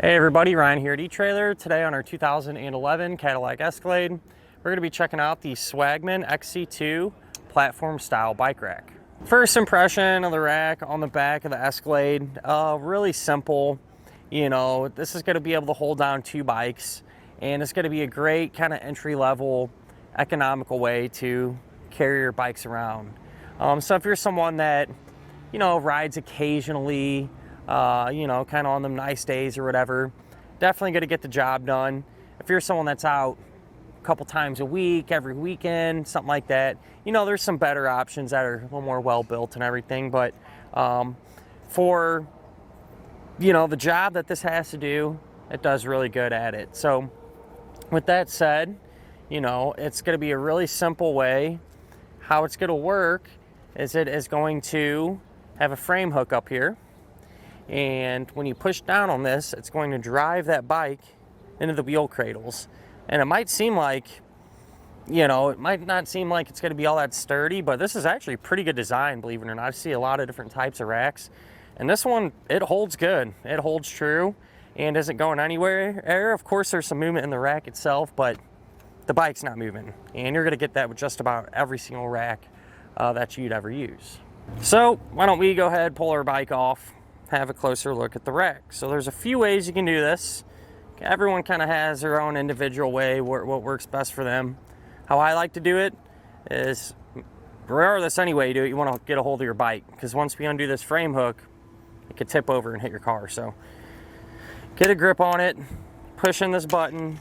Hey everybody, Ryan here at eTrailer. Today on our 2011 Cadillac Escalade, we're going to be checking out the Swagman XC2 platform style bike rack. First impression of the rack on the back of the Escalade, really simple. You know, this is going to be able to hold down two bikes, and it's going to be a great kind of entry-level, economical way to carry your bikes around. So if you're someone that, you know, rides occasionally, you know, kind of on them nice days or whatever, definitely going to get the job done. If you're someone that's out a couple times a week, every weekend, something like that, you know, there's some better options that are a little more well built and everything. But for, you know, the job that this has to do, it does really good at it. So with that said, you know, it's going to be a really simple way. How it's going to work is it is going to have a frame hook up here. And when you push down on this, it's going to drive that bike into the wheel cradles. And it might seem like, you know, it might not seem like it's going to be all that sturdy, but this is actually a pretty good design, believe it or not. I see a lot of different types of racks, and this one, it holds good. It holds true and isn't going anywhere. Of course, there's some movement in the rack itself, but the bike's not moving. And you're going to get that with just about every single rack that you'd ever use. So why don't we go ahead, pull our bike off, have a closer look at the rack. So there's a few ways you can do this. Everyone kind of has their own individual way, what works best for them. How I like to do it is, regardless any way you do it, you want to get a hold of your bike, because once we undo this frame hook, it could tip over and hit your car. So get a grip on it, push in this button.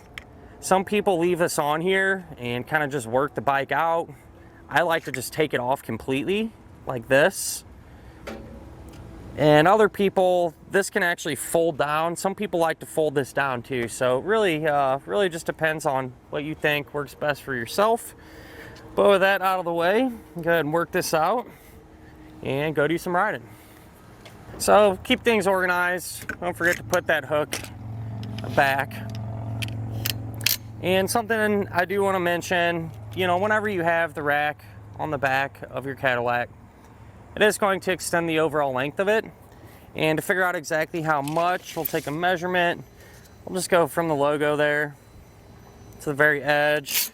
Some people leave this on here and kind of just work the bike out. I like to just take it off completely like this. And other people, this can actually fold down. Some people like to fold this down too. So really just depends on what you think works best for yourself. But with that out of the way, go ahead and work this out and go do some riding. So keep things organized. Don't forget to put that hook back. And something I do want to mention, you know, whenever you have the rack on the back of your Cadillac, it is going to extend the overall length of it. And to figure out exactly how much, we'll take a measurement. We'll just go from the logo there to the very edge,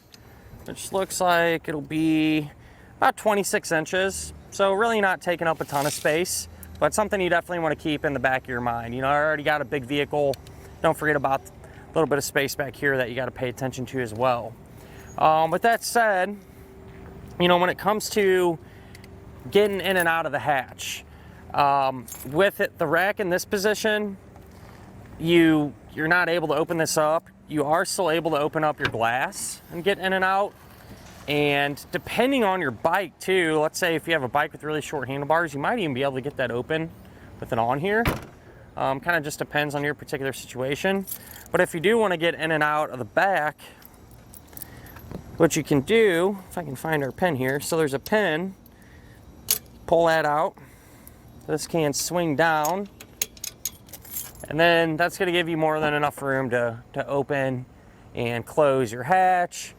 which looks like it'll be about 26 inches. So really not taking up a ton of space, but something you definitely want to keep in the back of your mind. You know, I already got a big vehicle. Don't forget about a little bit of space back here that you got to pay attention to as well. With that said, you know, when it comes to getting in and out of the hatch, with it, the rack in this position, you're not able to open this up. You are still able to open up your glass and get in and out. And depending on your bike too, let's say if you have a bike with really short handlebars, you might even be able to get that open with it on here. Kind of just depends on your particular situation. But if you do want to get in and out of the back, what you can do, if I can find our pin here, so there's a pin. Pull that out. This can swing down, and then that's going to give you more than enough room to open and close your hatch,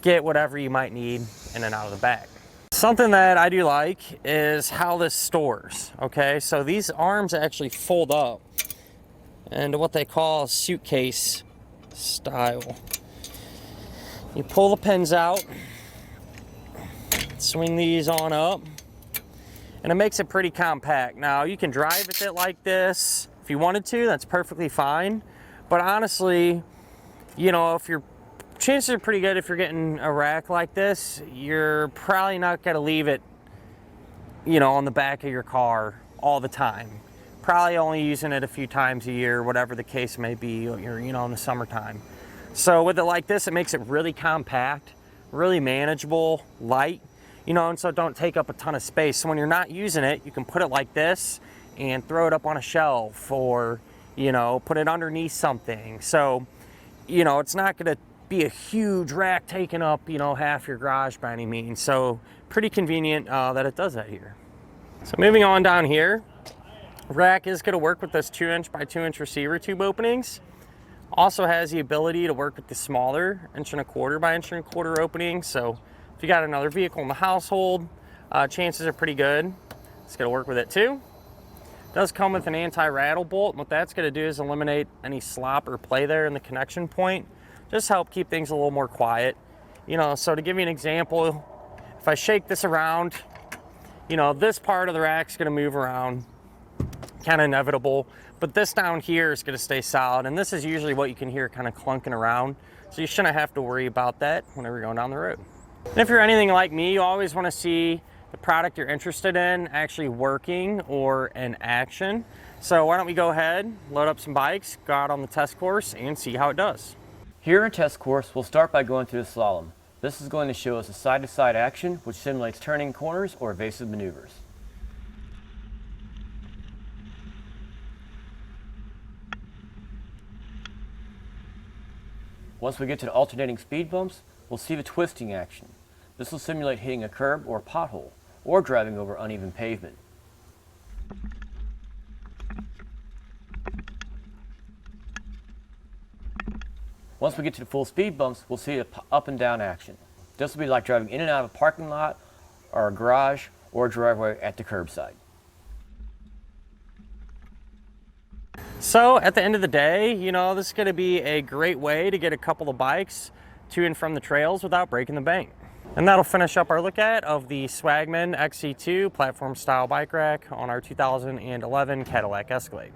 get whatever you might need in and out of the back. Something that I do like is how this stores. Okay, so these arms actually fold up into what they call suitcase style. You pull the pins out, swing these on up, and it makes it pretty compact. Now, you can drive with it like this if you wanted to, that's perfectly fine. But honestly, you know, if your chances are pretty good if you're getting a rack like this, you're probably not gonna leave it, you know, on the back of your car all the time. Probably only using it a few times a year, whatever the case may be, or, you know, in the summertime. So with it like this, it makes it really compact, really manageable, light. You know, and so don't take up a ton of space. So when you're not using it, you can put it like this and throw it up on a shelf, or, you know, put it underneath something. So, you know, it's not gonna be a huge rack taking up, you know, half your garage by any means. So pretty convenient that it does that here. So moving on down here, rack is gonna work with this 2" by 2" receiver tube openings. Also has the ability to work with the smaller 1¼ by 1¼ openings. So if you got another vehicle in the household, chances are pretty good it's going to work with it too. It does come with an anti-rattle bolt. What that's going to do is eliminate any slop or play there in the connection point. Just help keep things a little more quiet. You know, so to give you an example, if I shake this around, you know, this part of the rack's going to move around, kind of inevitable, but this down here is going to stay solid, and this is usually what you can hear kind of clunking around, so you shouldn't have to worry about that whenever you're going down the road. And if you're anything like me, you always want to see the product you're interested in actually working or in action. So why don't we go ahead, load up some bikes, go out on the test course, and see how it does. Here in test course, we'll start by going through the slalom. This is going to show us a side-to-side action, which simulates turning corners or evasive maneuvers. Once we get to the alternating speed bumps, we'll see the twisting action. This will simulate hitting a curb or pothole, or driving over uneven pavement. Once we get to the full speed bumps, we'll see the up and down action. This will be like driving in and out of a parking lot, or a garage, or a driveway at the curbside. So at the end of the day, you know, this is going to be a great way to get a couple of bikes to and from the trails without breaking the bank. And that'll finish up our look at of the Swagman XC2 platform style bike rack on our 2011 Cadillac Escalade.